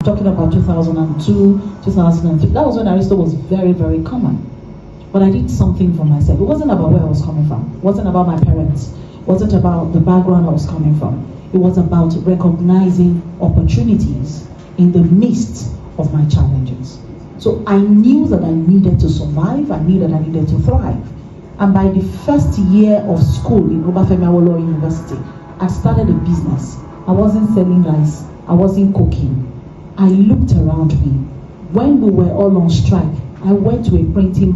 talking about 2002, 2003. That was when Aristo was very, very common. But I did something for myself. It wasn't about where I was coming from. It wasn't about my parents. It wasn't about the background I was coming from. It was about recognizing opportunities in the midst of my challenges. So I knew that I needed to survive. I knew that I needed to thrive. And by the first year of school in Obafemi Awolowo University, I started a business. I wasn't selling rice. I wasn't cooking. I looked around me. When we were all on strike, I went to a printing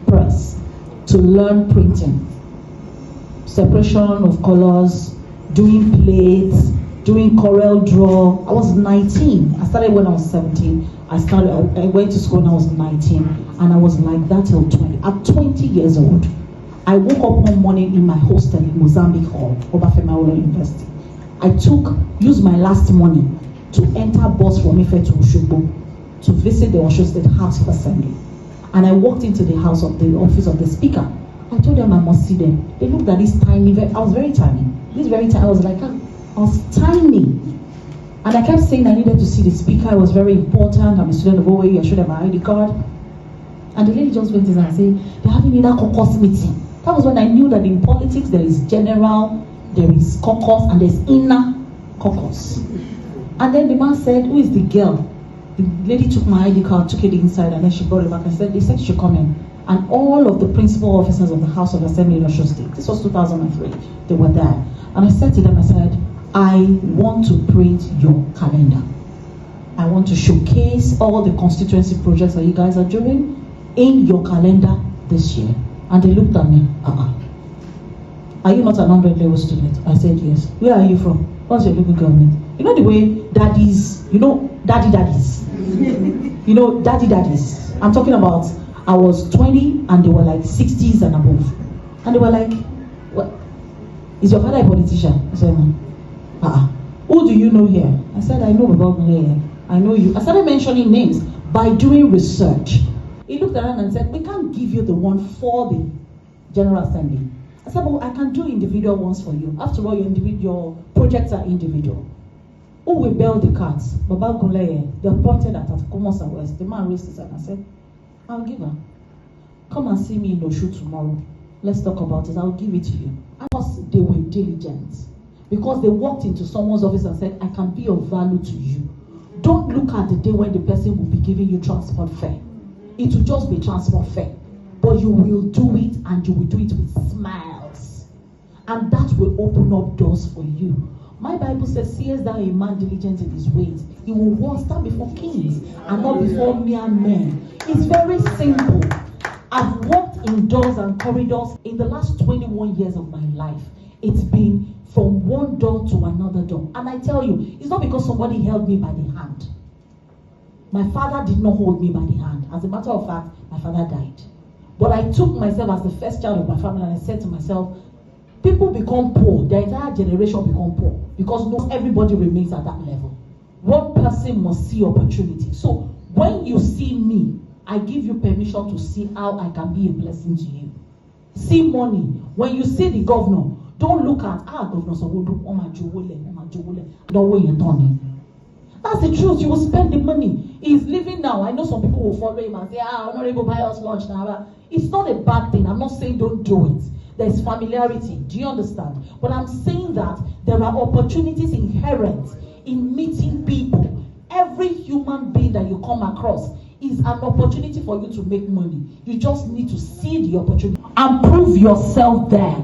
press to learn printing. Separation of colors, doing plates, doing Corel Draw. I was 19. I started when I was 17. I went to school when I was 19, and I was like that till 20. At 20 years old, I woke up one morning in my hostel in Mozambique Hall, Obafemi Awolowo University. I used my last money to enter bus from Ife to Oshogbo to visit the Osho State House of Assembly. And I walked into the office of the speaker. I told them I must see them. They looked at this tiny, I was very tiny. I was tiny. And I kept saying I needed to see the speaker. It was very important. I'm a student of OAU. I should have my ID card. And the lady just went in and said, they're having a caucus meeting. That was when I knew that in politics there is general, there is caucus, and there's inner caucus. And then the man said, who is the girl? The lady took my ID card, took it inside, and then she brought it back and said, they said she should come in. And all of the principal officers of the House of Assembly in Osho State, this was 2003, they were there. And I said to them, I said, I want to print your calendar. I want to showcase all the constituency projects that you guys are doing in your calendar this year. And they looked at me, Are you not an 100 level student? I said, yes. Where are you from? What's your local government? You know the way daddies, daddies. Daddies. I'm talking about, I was 20 and they were like 60s and above. And they were like, what? Is your father a politician? I said, no. Who do you know here? I said, I know about here. I know you. I started mentioning names by doing research. He looked around and said, we can't give you the one for the General Assembly. I said, but I can do individual ones for you. After all, your projects are individual. Who will bail the cats? Baba Gunleye, they appointed at Kumosa West. The man raised his hand and said, I'll give her. Come and see me in Oshu tomorrow. Let's talk about it. I'll give it to you. Because they were diligent. Because they walked into someone's office and said, I can be of value to you. Don't look at the day when the person will be giving you transport fare. It will just be transport fare. But you will do it, and you will do it with smiles. And that will open up doors for you. My Bible says, seest thou a man diligent in his ways, he will once stand before kings and not before mere men. It's very simple. I've walked in doors and corridors in the last 21 years of my life. It's been from one door to another door. And I tell you, it's not because somebody held me by the hand. My father did not hold me by the hand. As a matter of fact, my father died. But I took myself as the first child of my family and I said to myself, people become poor, the entire generation become poor because not everybody remains at that level. One person must see opportunity. So when you see me, I give you permission to see how I can be a blessing to you. See money. When you see the governor, don't look at, Governor Sowodo, don't wait your turn. That's the truth. You will spend the money. He's living now. I know some people will follow him and say, Honorable, buy us lunch now. It's not a bad thing. I'm not saying don't do it. There's familiarity. Do you understand? But I'm saying that there are opportunities inherent in meeting people. Every human being that you come across is an opportunity for you to make money. You just need to see the opportunity and prove yourself there.